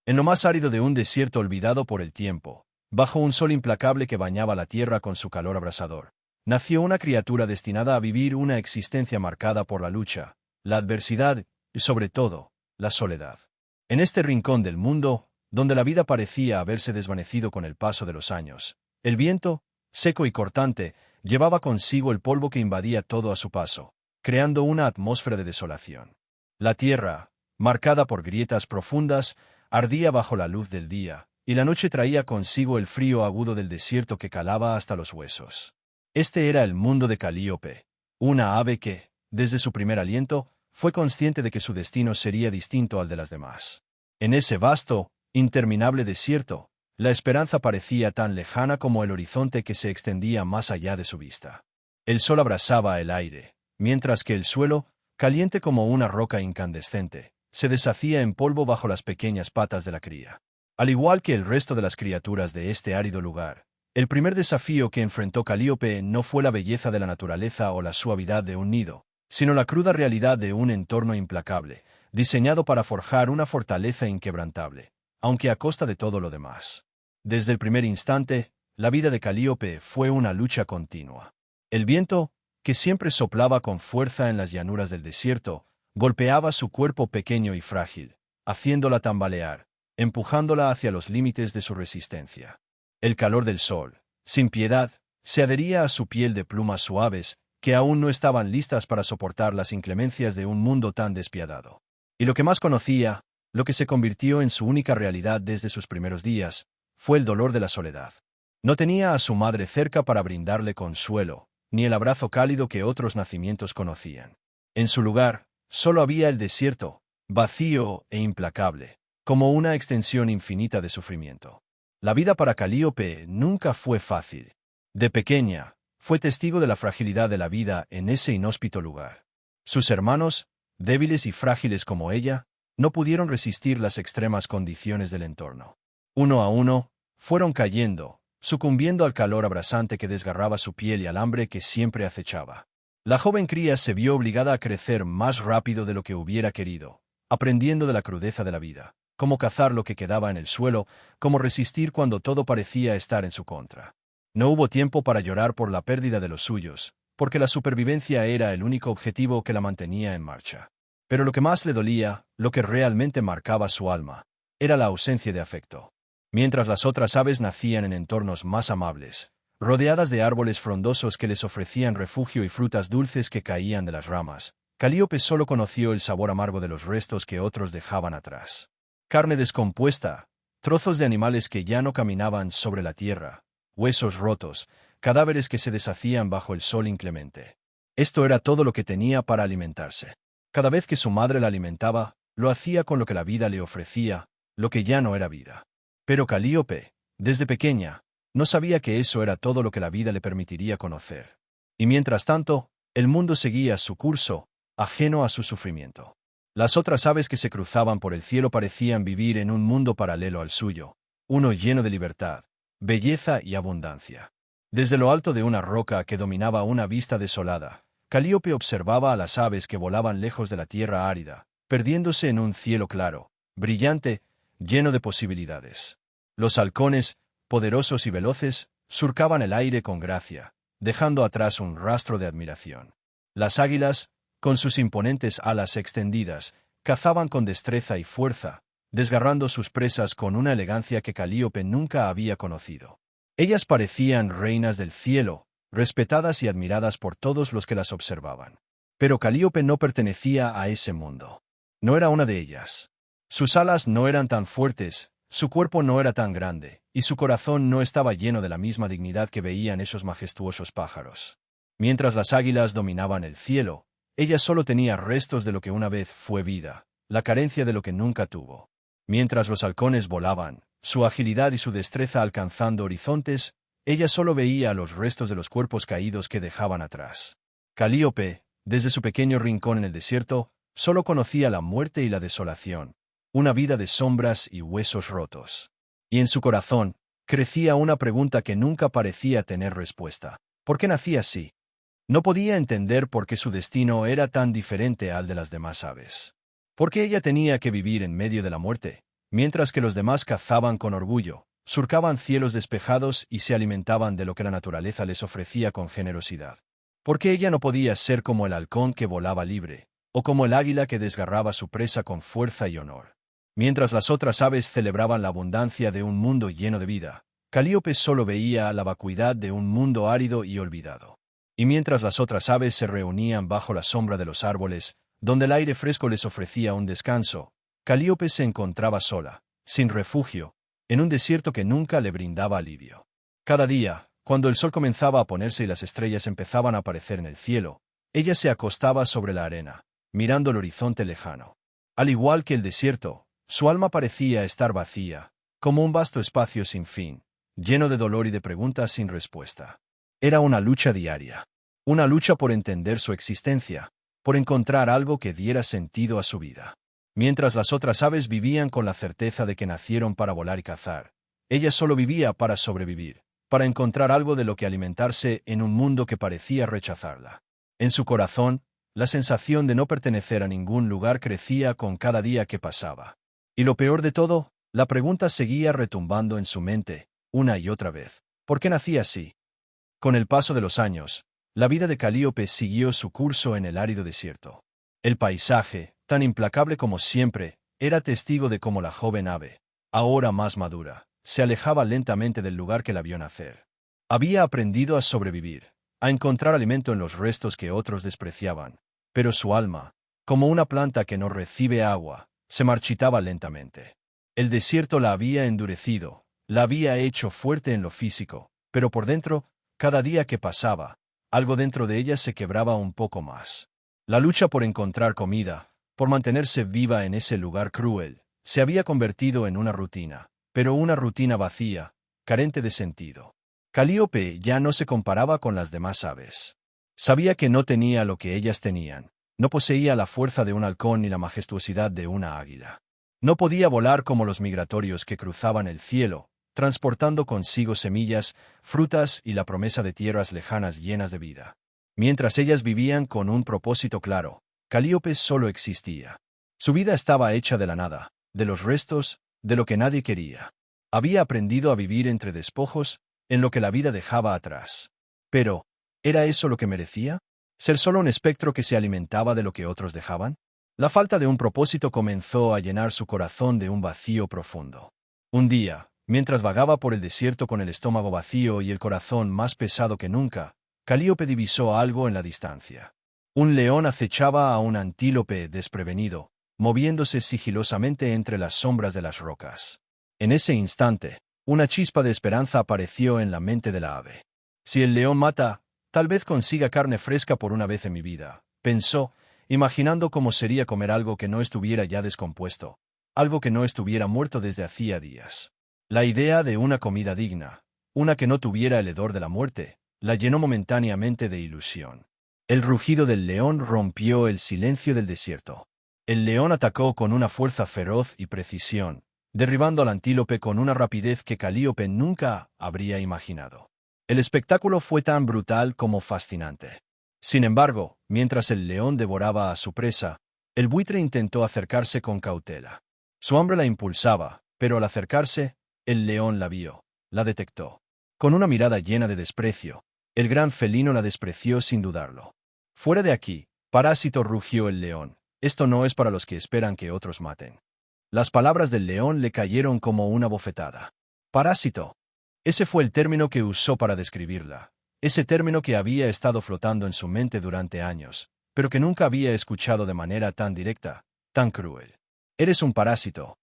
En lo más árido de un desierto olvidado por el tiempo, bajo un sol implacable que bañaba la tierra con su calor abrasador, nació una criatura destinada a vivir una existencia marcada por la lucha, la adversidad y, sobre todo, la soledad. En este rincón del mundo, donde la vida parecía haberse desvanecido con el paso de los años, el viento, seco y cortante, llevaba consigo el polvo que invadía todo a su paso, creando una atmósfera de desolación. La tierra, marcada por grietas profundas, ardía bajo la luz del día, y la noche traía consigo el frío agudo del desierto que calaba hasta los huesos. Este era el mundo de Calíope, una ave que, desde su primer aliento, fue consciente de que su destino sería distinto al de las demás. En ese vasto, interminable desierto, la esperanza parecía tan lejana como el horizonte que se extendía más allá de su vista. El sol abrasaba el aire, mientras que el suelo, caliente como una roca incandescente, se deshacía en polvo bajo las pequeñas patas de la cría. Al igual que el resto de las criaturas de este árido lugar, el primer desafío que enfrentó Calíope no fue la belleza de la naturaleza o la suavidad de un nido, sino la cruda realidad de un entorno implacable, diseñado para forjar una fortaleza inquebrantable, aunque a costa de todo lo demás. Desde el primer instante, la vida de Calíope fue una lucha continua. El viento, que siempre soplaba con fuerza en las llanuras del desierto, golpeaba su cuerpo pequeño y frágil, haciéndola tambalear, empujándola hacia los límites de su resistencia. El calor del sol, sin piedad, se adhería a su piel de plumas suaves, que aún no estaban listas para soportar las inclemencias de un mundo tan despiadado. Y lo que más conocía, lo que se convirtió en su única realidad desde sus primeros días, fue el dolor de la soledad. No tenía a su madre cerca para brindarle consuelo, ni el abrazo cálido que otros nacimientos conocían. En su lugar, solo había el desierto, vacío e implacable, como una extensión infinita de sufrimiento. La vida para Calíope nunca fue fácil. De pequeña, fue testigo de la fragilidad de la vida en ese inhóspito lugar. Sus hermanos, débiles y frágiles como ella, no pudieron resistir las extremas condiciones del entorno. Uno a uno, fueron cayendo, sucumbiendo al calor abrasante que desgarraba su piel y al hambre que siempre acechaba. La joven cría se vio obligada a crecer más rápido de lo que hubiera querido, aprendiendo de la crudeza de la vida, cómo cazar lo que quedaba en el suelo, cómo resistir cuando todo parecía estar en su contra. No hubo tiempo para llorar por la pérdida de los suyos, porque la supervivencia era el único objetivo que la mantenía en marcha. Pero lo que más le dolía, lo que realmente marcaba su alma, era la ausencia de afecto. Mientras las otras aves nacían en entornos más amables, rodeadas de árboles frondosos que les ofrecían refugio y frutas dulces que caían de las ramas, Calíope solo conoció el sabor amargo de los restos que otros dejaban atrás. Carne descompuesta, trozos de animales que ya no caminaban sobre la tierra, huesos rotos, cadáveres que se deshacían bajo el sol inclemente. Esto era todo lo que tenía para alimentarse. Cada vez que su madre la alimentaba, lo hacía con lo que la vida le ofrecía, lo que ya no era vida. Pero Calíope, desde pequeña, no sabía que eso era todo lo que la vida le permitiría conocer. Y mientras tanto, el mundo seguía su curso, ajeno a su sufrimiento. Las otras aves que se cruzaban por el cielo parecían vivir en un mundo paralelo al suyo, uno lleno de libertad, belleza y abundancia. Desde lo alto de una roca que dominaba una vista desolada, Calíope observaba a las aves que volaban lejos de la tierra árida, perdiéndose en un cielo claro, brillante, lleno de posibilidades. Los halcones, poderosos y veloces, surcaban el aire con gracia, dejando atrás un rastro de admiración. Las águilas, con sus imponentes alas extendidas, cazaban con destreza y fuerza, desgarrando sus presas con una elegancia que Calíope nunca había conocido. Ellas parecían reinas del cielo, respetadas y admiradas por todos los que las observaban. Pero Calíope no pertenecía a ese mundo. No era una de ellas. Sus alas no eran tan fuertes, su cuerpo no era tan grande, y su corazón no estaba lleno de la misma dignidad que veían esos majestuosos pájaros. Mientras las águilas dominaban el cielo, ella solo tenía restos de lo que una vez fue vida, la carencia de lo que nunca tuvo. Mientras los halcones volaban, su agilidad y su destreza alcanzando horizontes, ella solo veía los restos de los cuerpos caídos que dejaban atrás. Calíope, desde su pequeño rincón en el desierto, solo conocía la muerte y la desolación, una vida de sombras y huesos rotos. Y en su corazón, crecía una pregunta que nunca parecía tener respuesta. ¿Por qué nacía así? No podía entender por qué su destino era tan diferente al de las demás aves. ¿Por qué ella tenía que vivir en medio de la muerte, Mientras que los demás cazaban con orgullo, surcaban cielos despejados y se alimentaban de lo que la naturaleza les ofrecía con generosidad. Porque ella no podía ser como el halcón que volaba libre, o como el águila que desgarraba su presa con fuerza y honor. Mientras las otras aves celebraban la abundancia de un mundo lleno de vida, Calíope solo veía la vacuidad de un mundo árido y olvidado. Y mientras las otras aves se reunían bajo la sombra de los árboles, donde el aire fresco les ofrecía un descanso, Calíope se encontraba sola, sin refugio, en un desierto que nunca le brindaba alivio. Cada día, cuando el sol comenzaba a ponerse y las estrellas empezaban a aparecer en el cielo, ella se acostaba sobre la arena, mirando el horizonte lejano. Al igual que el desierto, su alma parecía estar vacía, como un vasto espacio sin fin, lleno de dolor y de preguntas sin respuesta. Era una lucha diaria. Una lucha por entender su existencia, por encontrar algo que diera sentido a su vida. Mientras las otras aves vivían con la certeza de que nacieron para volar y cazar, ella solo vivía para sobrevivir, para encontrar algo de lo que alimentarse en un mundo que parecía rechazarla. En su corazón, la sensación de no pertenecer a ningún lugar crecía con cada día que pasaba. Y lo peor de todo, la pregunta seguía retumbando en su mente, una y otra vez. ¿Por qué nací así? Con el paso de los años, la vida de Calíope siguió su curso en el árido desierto. El paisaje, tan implacable como siempre, era testigo de cómo la joven ave, ahora más madura, se alejaba lentamente del lugar que la vio nacer. Había aprendido a sobrevivir, a encontrar alimento en los restos que otros despreciaban, pero su alma, como una planta que no recibe agua, se marchitaba lentamente. El desierto la había endurecido, la había hecho fuerte en lo físico, pero por dentro, cada día que pasaba, algo dentro de ella se quebraba un poco más. La lucha por encontrar comida, por mantenerse viva en ese lugar cruel, se había convertido en una rutina, pero una rutina vacía, carente de sentido. Calíope ya no se comparaba con las demás aves. Sabía que no tenía lo que ellas tenían, no poseía la fuerza de un halcón ni la majestuosidad de una águila. No podía volar como los migratorios que cruzaban el cielo, transportando consigo semillas, frutas y la promesa de tierras lejanas llenas de vida. Mientras ellas vivían con un propósito claro, Calíope solo existía. Su vida estaba hecha de la nada, de los restos, de lo que nadie quería. Había aprendido a vivir entre despojos, en lo que la vida dejaba atrás. Pero, ¿era eso lo que merecía? ¿Ser solo un espectro que se alimentaba de lo que otros dejaban? La falta de un propósito comenzó a llenar su corazón de un vacío profundo. Un día, mientras vagaba por el desierto con el estómago vacío y el corazón más pesado que nunca, Calíope divisó algo en la distancia. Un león acechaba a un antílope desprevenido, moviéndose sigilosamente entre las sombras de las rocas. En ese instante, una chispa de esperanza apareció en la mente de la ave. Si el león mata, tal vez consiga carne fresca por una vez en mi vida, pensó, imaginando cómo sería comer algo que no estuviera ya descompuesto, algo que no estuviera muerto desde hacía días. La idea de una comida digna, una que no tuviera el hedor de la muerte, la llenó momentáneamente de ilusión. El rugido del león rompió el silencio del desierto. El león atacó con una fuerza feroz y precisión, derribando al antílope con una rapidez que Calíope nunca habría imaginado. El espectáculo fue tan brutal como fascinante. Sin embargo, mientras el león devoraba a su presa, el buitre intentó acercarse con cautela. Su hambre la impulsaba, pero al acercarse, el león la vio, la detectó. Con una mirada llena de desprecio, el gran felino la despreció sin dudarlo. «Fuera de aquí, parásito», rugió el león. «Esto no es para los que esperan que otros maten». Las palabras del león le cayeron como una bofetada. «Parásito». Ese fue el término que usó para describirla. Ese término que había estado flotando en su mente durante años, pero que nunca había escuchado de manera tan directa, tan cruel. «Eres un parásito».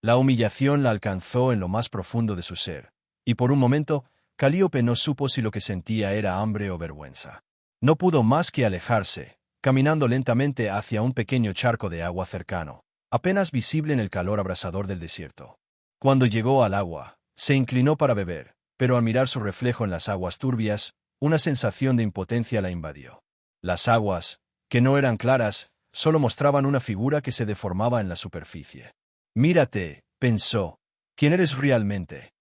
La humillación la alcanzó en lo más profundo de su ser, y por un momento, Calíope no supo si lo que sentía era hambre o vergüenza. No pudo más que alejarse, caminando lentamente hacia un pequeño charco de agua cercano, apenas visible en el calor abrasador del desierto. Cuando llegó al agua, se inclinó para beber, pero al mirar su reflejo en las aguas turbias, una sensación de impotencia la invadió. Las aguas, que no eran claras, solo mostraban una figura que se deformaba en la superficie. «Mírate», pensó, «¿quién eres realmente?»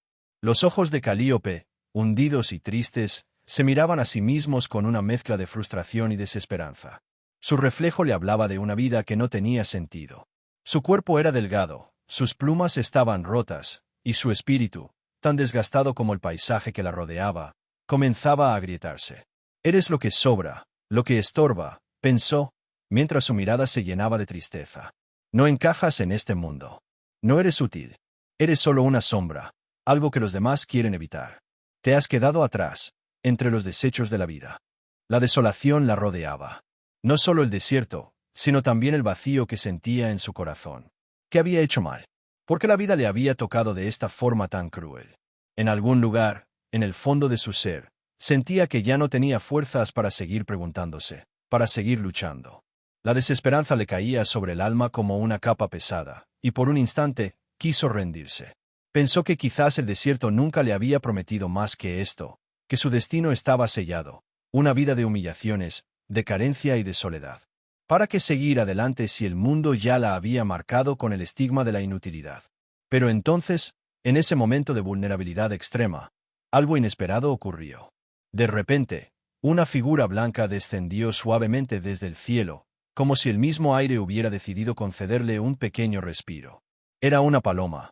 Los ojos de Calíope, hundidos y tristes, se miraban a sí mismos con una mezcla de frustración y desesperanza. Su reflejo le hablaba de una vida que no tenía sentido. Su cuerpo era delgado, sus plumas estaban rotas, y su espíritu, tan desgastado como el paisaje que la rodeaba, comenzaba a agrietarse. «Eres lo que sobra, lo que estorba», pensó, mientras su mirada se llenaba de tristeza. «No encajas en este mundo. No eres útil. Eres solo una sombra, algo que los demás quieren evitar. Te has quedado atrás, entre los desechos de la vida». La desolación la rodeaba. No solo el desierto, sino también el vacío que sentía en su corazón. ¿Qué había hecho mal? ¿Por qué la vida le había tocado de esta forma tan cruel? En algún lugar, en el fondo de su ser, sentía que ya no tenía fuerzas para seguir preguntándose, para seguir luchando. La desesperanza le caía sobre el alma como una capa pesada, y por un instante, quiso rendirse. Pensó que quizás el desierto nunca le había prometido más que esto, que su destino estaba sellado, una vida de humillaciones, de carencia y de soledad. ¿Para qué seguir adelante si el mundo ya la había marcado con el estigma de la inutilidad? Pero entonces, en ese momento de vulnerabilidad extrema, algo inesperado ocurrió. De repente, una figura blanca descendió suavemente desde el cielo, como si el mismo aire hubiera decidido concederle un pequeño respiro. Era una paloma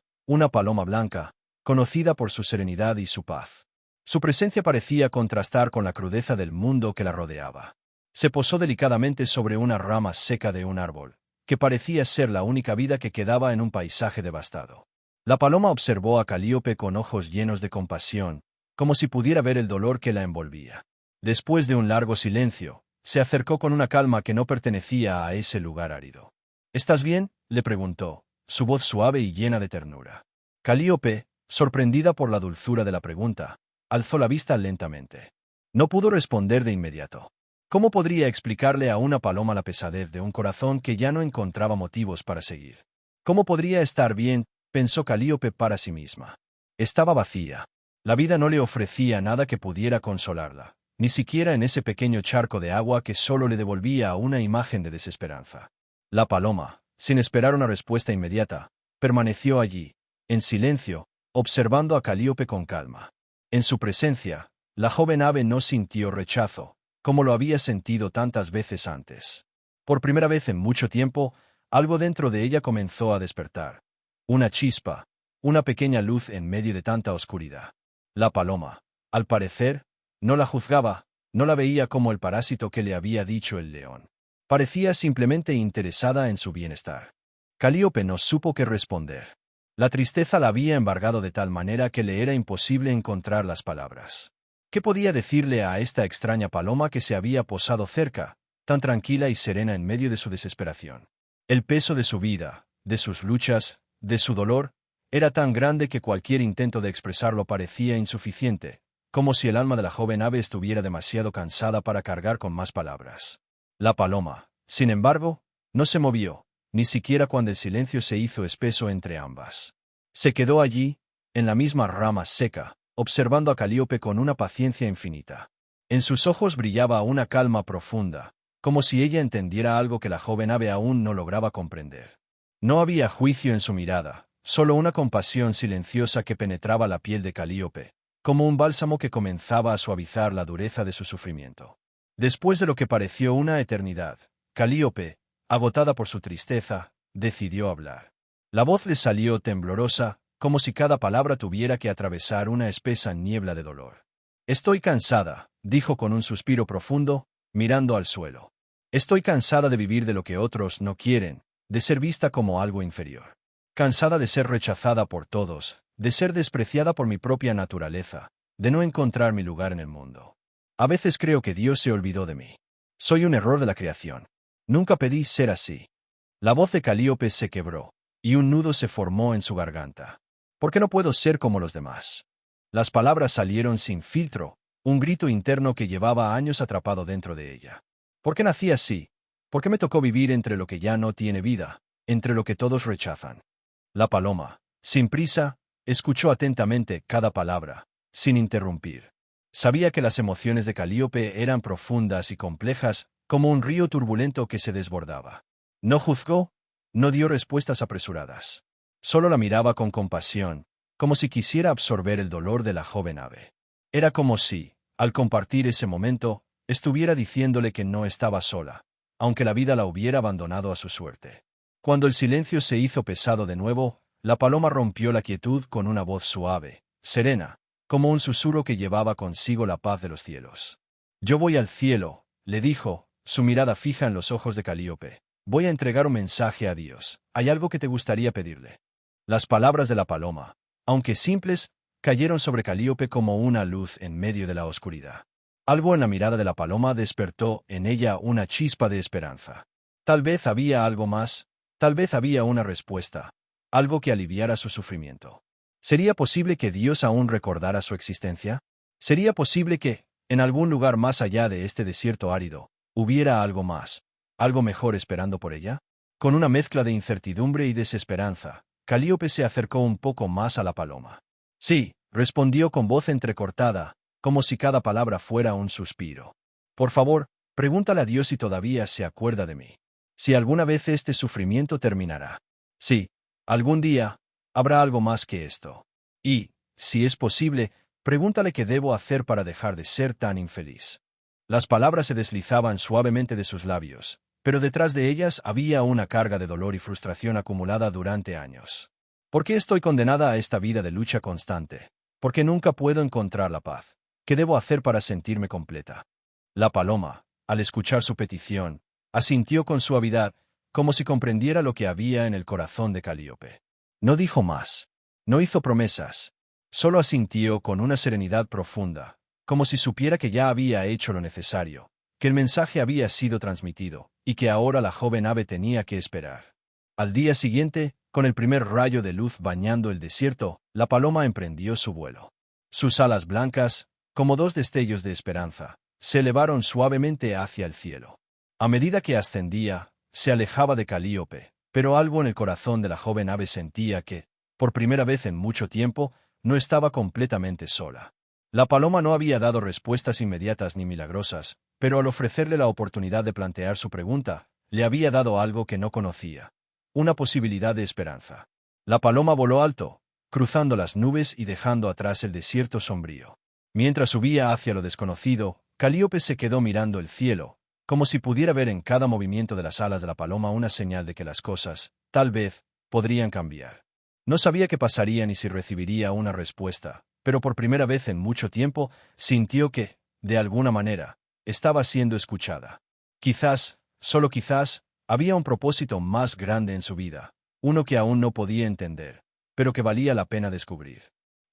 blanca, conocida por su serenidad y su paz. Su presencia parecía contrastar con la crudeza del mundo que la rodeaba. Se posó delicadamente sobre una rama seca de un árbol, que parecía ser la única vida que quedaba en un paisaje devastado. La paloma observó a Calíope con ojos llenos de compasión, como si pudiera ver el dolor que la envolvía. Después de un largo silencio, se acercó con una calma que no pertenecía a ese lugar árido. «¿Estás bien?», le preguntó, su voz suave y llena de ternura. Calíope, sorprendida por la dulzura de la pregunta, alzó la vista lentamente. No pudo responder de inmediato. ¿Cómo podría explicarle a una paloma la pesadez de un corazón que ya no encontraba motivos para seguir? ¿Cómo podría estar bien?, pensó Calíope para sí misma. Estaba vacía. La vida no le ofrecía nada que pudiera consolarla, ni siquiera en ese pequeño charco de agua que solo le devolvía una imagen de desesperanza. La paloma, sin esperar una respuesta inmediata, permaneció allí, en silencio, observando a Calíope con calma. En su presencia, la joven ave no sintió rechazo, como lo había sentido tantas veces antes. Por primera vez en mucho tiempo, algo dentro de ella comenzó a despertar. Una chispa, una pequeña luz en medio de tanta oscuridad. La paloma, al parecer, no la juzgaba, no la veía como el parásito que le había dicho el león. Parecía simplemente interesada en su bienestar. Calíope no supo qué responder. La tristeza la había embargado de tal manera que le era imposible encontrar las palabras. ¿Qué podía decirle a esta extraña paloma que se había posado cerca, tan tranquila y serena en medio de su desesperación? El peso de su vida, de sus luchas, de su dolor, era tan grande que cualquier intento de expresarlo parecía insuficiente, como si el alma de la joven ave estuviera demasiado cansada para cargar con más palabras. La paloma, sin embargo, no se movió, ni siquiera cuando el silencio se hizo espeso entre ambas. Se quedó allí, en la misma rama seca, observando a Calíope con una paciencia infinita. En sus ojos brillaba una calma profunda, como si ella entendiera algo que la joven ave aún no lograba comprender. No había juicio en su mirada, solo una compasión silenciosa que penetraba la piel de Calíope, como un bálsamo que comenzaba a suavizar la dureza de su sufrimiento. Después de lo que pareció una eternidad, Calíope, agotada por su tristeza, decidió hablar. La voz le salió temblorosa, como si cada palabra tuviera que atravesar una espesa niebla de dolor. «Estoy cansada», dijo con un suspiro profundo, mirando al suelo. «Estoy cansada de vivir de lo que otros no quieren, de ser vista como algo inferior. Cansada de ser rechazada por todos, de ser despreciada por mi propia naturaleza, de no encontrar mi lugar en el mundo. A veces creo que Dios se olvidó de mí. Soy un error de la creación. Nunca pedí ser así». La voz de Calíope se quebró, y un nudo se formó en su garganta. «¿Por qué no puedo ser como los demás?». Las palabras salieron sin filtro, un grito interno que llevaba años atrapado dentro de ella. «¿Por qué nací así? ¿Por qué me tocó vivir entre lo que ya no tiene vida, entre lo que todos rechazan?». La paloma, sin prisa, escuchó atentamente cada palabra, sin interrumpir. Sabía que las emociones de Calíope eran profundas y complejas, como un río turbulento que se desbordaba. No juzgó, no dio respuestas apresuradas. Solo la miraba con compasión, como si quisiera absorber el dolor de la joven ave. Era como si, al compartir ese momento, estuviera diciéndole que no estaba sola, aunque la vida la hubiera abandonado a su suerte. Cuando el silencio se hizo pesado de nuevo, la paloma rompió la quietud con una voz suave, serena, como un susurro que llevaba consigo la paz de los cielos. «Yo voy al cielo», le dijo, su mirada fija en los ojos de Calíope. «Voy a entregar un mensaje a Dios. ¿Hay algo que te gustaría pedirle?». Las palabras de la paloma, aunque simples, cayeron sobre Calíope como una luz en medio de la oscuridad. Algo en la mirada de la paloma despertó en ella una chispa de esperanza. Tal vez había algo más, tal vez había una respuesta, algo que aliviara su sufrimiento. ¿Sería posible que Dios aún recordara su existencia? ¿Sería posible que, en algún lugar más allá de este desierto árido, hubiera algo más, algo mejor esperando por ella? Con una mezcla de incertidumbre y desesperanza, Calíope se acercó un poco más a la paloma. «Sí», respondió con voz entrecortada, como si cada palabra fuera un suspiro. «Por favor, pregúntale a Dios si todavía se acuerda de mí. Si alguna vez este sufrimiento terminará. Sí, algún día, habrá algo más que esto. Y, si es posible, pregúntale qué debo hacer para dejar de ser tan infeliz». Las palabras se deslizaban suavemente de sus labios, pero detrás de ellas había una carga de dolor y frustración acumulada durante años. «¿Por qué estoy condenada a esta vida de lucha constante? ¿Por qué nunca puedo encontrar la paz? ¿Qué debo hacer para sentirme completa?». La paloma, al escuchar su petición, asintió con suavidad, como si comprendiera lo que había en el corazón de Calíope. No dijo más. No hizo promesas. Solo asintió con una serenidad profunda, como si supiera que ya había hecho lo necesario, que el mensaje había sido transmitido, y que ahora la joven ave tenía que esperar. Al día siguiente, con el primer rayo de luz bañando el desierto, la paloma emprendió su vuelo. Sus alas blancas, como dos destellos de esperanza, se elevaron suavemente hacia el cielo. A medida que ascendía, se alejaba de Calíope, pero algo en el corazón de la joven ave sentía que, por primera vez en mucho tiempo, no estaba completamente sola. La paloma no había dado respuestas inmediatas ni milagrosas, pero al ofrecerle la oportunidad de plantear su pregunta, le había dado algo que no conocía: una posibilidad de esperanza. La paloma voló alto, cruzando las nubes y dejando atrás el desierto sombrío. Mientras subía hacia lo desconocido, Calíope se quedó mirando el cielo, como si pudiera ver en cada movimiento de las alas de la paloma una señal de que las cosas, tal vez, podrían cambiar. No sabía qué pasaría ni si recibiría una respuesta, pero por primera vez en mucho tiempo sintió que, de alguna manera, estaba siendo escuchada. Quizás, solo quizás, había un propósito más grande en su vida, uno que aún no podía entender, pero que valía la pena descubrir.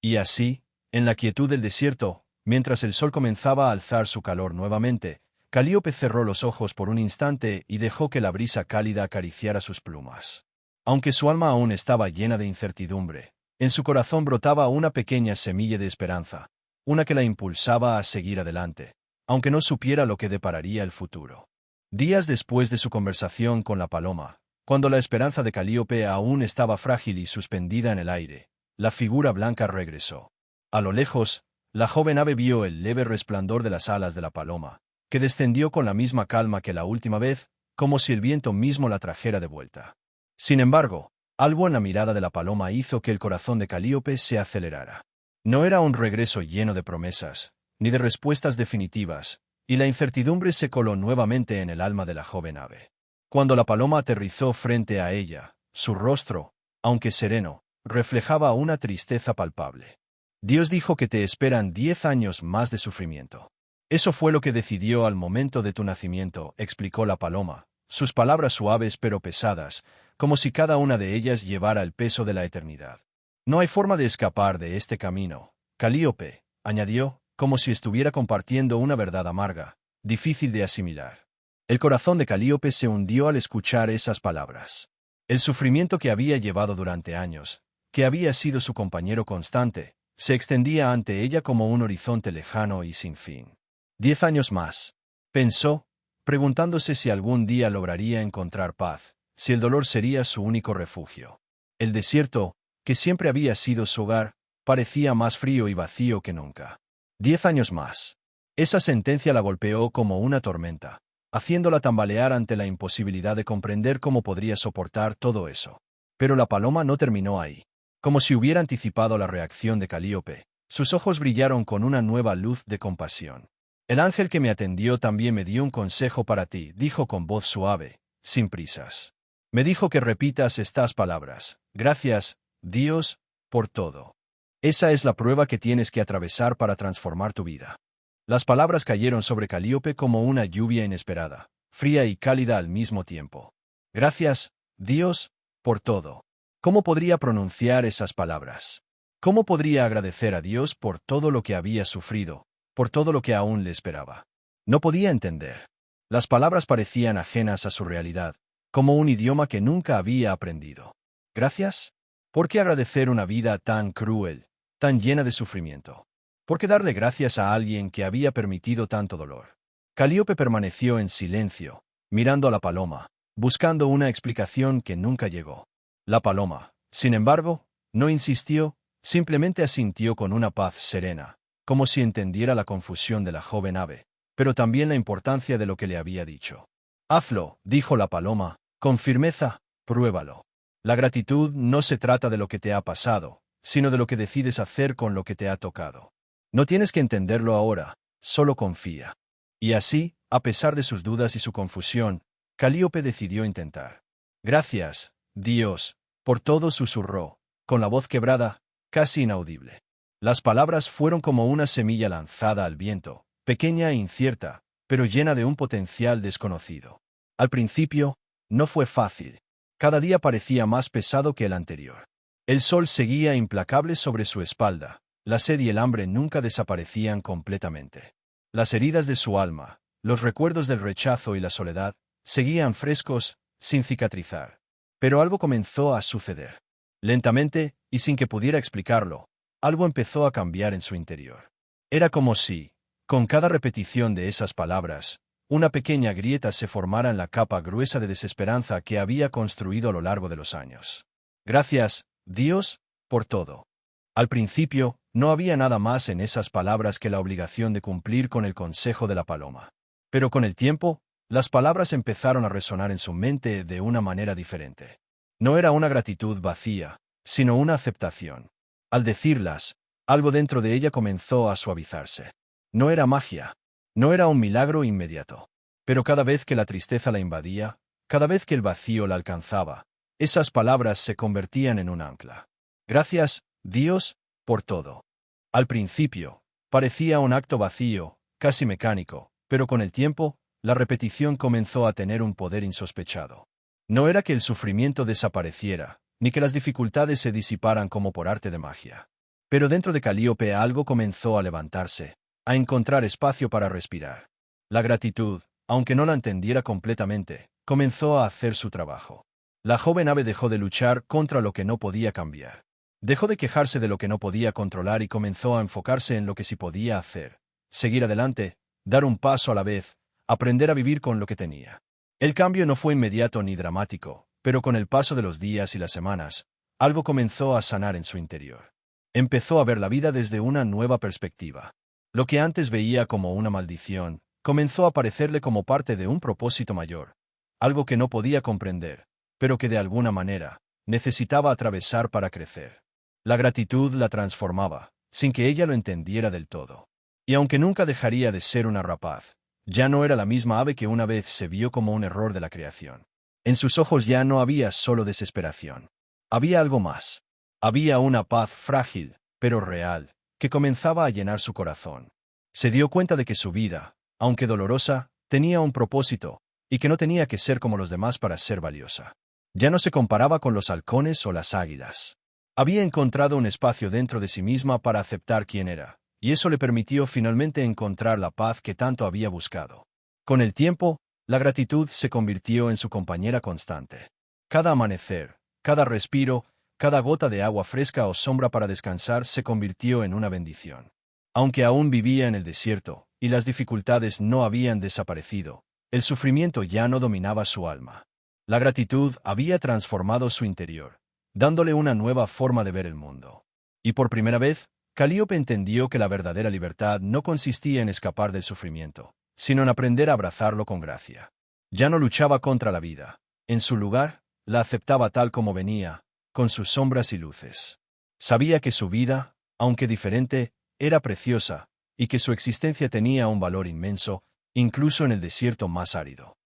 Y así, en la quietud del desierto, mientras el sol comenzaba a alzar su calor nuevamente, Calíope cerró los ojos por un instante y dejó que la brisa cálida acariciara sus plumas. Aunque su alma aún estaba llena de incertidumbre, en su corazón brotaba una pequeña semilla de esperanza, una que la impulsaba a seguir adelante, aunque no supiera lo que depararía el futuro. Días después de su conversación con la paloma, cuando la esperanza de Calíope aún estaba frágil y suspendida en el aire, la figura blanca regresó. A lo lejos, la joven ave vio el leve resplandor de las alas de la paloma, que descendió con la misma calma que la última vez, como si el viento mismo la trajera de vuelta. Sin embargo, algo en la mirada de la paloma hizo que el corazón de Calíope se acelerara. No era un regreso lleno de promesas, ni de respuestas definitivas, y la incertidumbre se coló nuevamente en el alma de la joven ave. Cuando la paloma aterrizó frente a ella, su rostro, aunque sereno, reflejaba una tristeza palpable. «Dios dijo que te esperan 10 años más de sufrimiento. Eso fue lo que decidió al momento de tu nacimiento», explicó la paloma, sus palabras suaves pero pesadas, como si cada una de ellas llevara el peso de la eternidad. «No hay forma de escapar de este camino, Calíope», añadió, como si estuviera compartiendo una verdad amarga, difícil de asimilar. El corazón de Calíope se hundió al escuchar esas palabras. El sufrimiento que había llevado durante años, que había sido su compañero constante, se extendía ante ella como un horizonte lejano y sin fin. 10 años más, pensó, preguntándose si algún día lograría encontrar paz, si el dolor sería su único refugio. El desierto, que siempre había sido su hogar, parecía más frío y vacío que nunca. 10 años más. Esa sentencia la golpeó como una tormenta, haciéndola tambalear ante la imposibilidad de comprender cómo podría soportar todo eso. Pero la paloma no terminó ahí. Como si hubiera anticipado la reacción de Calíope, sus ojos brillaron con una nueva luz de compasión. «El ángel que me atendió también me dio un consejo para ti», dijo con voz suave, sin prisas. «Me dijo que repitas estas palabras: gracias, Dios, por todo. Esa es la prueba que tienes que atravesar para transformar tu vida. Las palabras cayeron sobre Calíope como una lluvia inesperada, fría y cálida al mismo tiempo. Gracias, Dios, por todo. ¿Cómo podría pronunciar esas palabras? ¿Cómo podría agradecer a Dios por todo lo que había sufrido, por todo lo que aún le esperaba? No podía entender. Las palabras parecían ajenas a su realidad, como un idioma que nunca había aprendido. ¿Gracias? ¿Por qué agradecer una vida tan cruel, tan llena de sufrimiento? ¿Por qué darle gracias a alguien que había permitido tanto dolor? Calíope permaneció en silencio, mirando a la paloma, buscando una explicación que nunca llegó. La paloma, sin embargo, no insistió, simplemente asintió con una paz serena, como si entendiera la confusión de la joven ave, pero también la importancia de lo que le había dicho. Hazlo, dijo la paloma, con firmeza, pruébalo. La gratitud no se trata de lo que te ha pasado, sino de lo que decides hacer con lo que te ha tocado. No tienes que entenderlo ahora, solo confía. Y así, a pesar de sus dudas y su confusión, Calíope decidió intentar. Gracias, Dios, por todo, susurró, con la voz quebrada, casi inaudible. Las palabras fueron como una semilla lanzada al viento, pequeña e incierta, pero llena de un potencial desconocido. Al principio, no fue fácil. Cada día parecía más pesado que el anterior. El sol seguía implacable sobre su espalda, la sed y el hambre nunca desaparecían completamente. Las heridas de su alma, los recuerdos del rechazo y la soledad, seguían frescos, sin cicatrizar. Pero algo comenzó a suceder. Lentamente, y sin que pudiera explicarlo, algo empezó a cambiar en su interior. Era como si, con cada repetición de esas palabras, una pequeña grieta se formara en la capa gruesa de desesperanza que había construido a lo largo de los años. Gracias, Dios, por todo. Al principio, no había nada más en esas palabras que la obligación de cumplir con el consejo de la paloma. Pero con el tiempo, las palabras empezaron a resonar en su mente de una manera diferente. No era una gratitud vacía, sino una aceptación. Al decirlas, algo dentro de ella comenzó a suavizarse. No era magia. No era un milagro inmediato. Pero cada vez que la tristeza la invadía, cada vez que el vacío la alcanzaba, esas palabras se convertían en un ancla. Gracias, Dios, por todo. Al principio, parecía un acto vacío, casi mecánico, pero con el tiempo, la repetición comenzó a tener un poder insospechado. No era que el sufrimiento desapareciera, ni que las dificultades se disiparan como por arte de magia. Pero dentro de Calíope algo comenzó a levantarse, a encontrar espacio para respirar. La gratitud, aunque no la entendiera completamente, comenzó a hacer su trabajo. La joven ave dejó de luchar contra lo que no podía cambiar. Dejó de quejarse de lo que no podía controlar y comenzó a enfocarse en lo que sí podía hacer. Seguir adelante, dar un paso a la vez, aprender a vivir con lo que tenía. El cambio no fue inmediato ni dramático, pero con el paso de los días y las semanas, algo comenzó a sanar en su interior. Empezó a ver la vida desde una nueva perspectiva. Lo que antes veía como una maldición, comenzó a parecerle como parte de un propósito mayor, algo que no podía comprender, pero que de alguna manera necesitaba atravesar para crecer. La gratitud la transformaba, sin que ella lo entendiera del todo. Y aunque nunca dejaría de ser una rapaz, ya no era la misma ave que una vez se vio como un error de la creación. En sus ojos ya no había solo desesperación. Había algo más. Había una paz frágil, pero real, que comenzaba a llenar su corazón. Se dio cuenta de que su vida, aunque dolorosa, tenía un propósito, y que no tenía que ser como los demás para ser valiosa. Ya no se comparaba con los halcones o las águilas. Había encontrado un espacio dentro de sí misma para aceptar quién era, y eso le permitió finalmente encontrar la paz que tanto había buscado. Con el tiempo, la gratitud se convirtió en su compañera constante. Cada amanecer, cada respiro, cada gota de agua fresca o sombra para descansar se convirtió en una bendición. Aunque aún vivía en el desierto, y las dificultades no habían desaparecido, el sufrimiento ya no dominaba su alma. La gratitud había transformado su interior, dándole una nueva forma de ver el mundo. Y por primera vez, Calíope entendió que la verdadera libertad no consistía en escapar del sufrimiento, sino en aprender a abrazarlo con gracia. Ya no luchaba contra la vida. En su lugar, la aceptaba tal como venía, con sus sombras y luces. Sabía que su vida, aunque diferente, era preciosa, y que su existencia tenía un valor inmenso, incluso en el desierto más árido.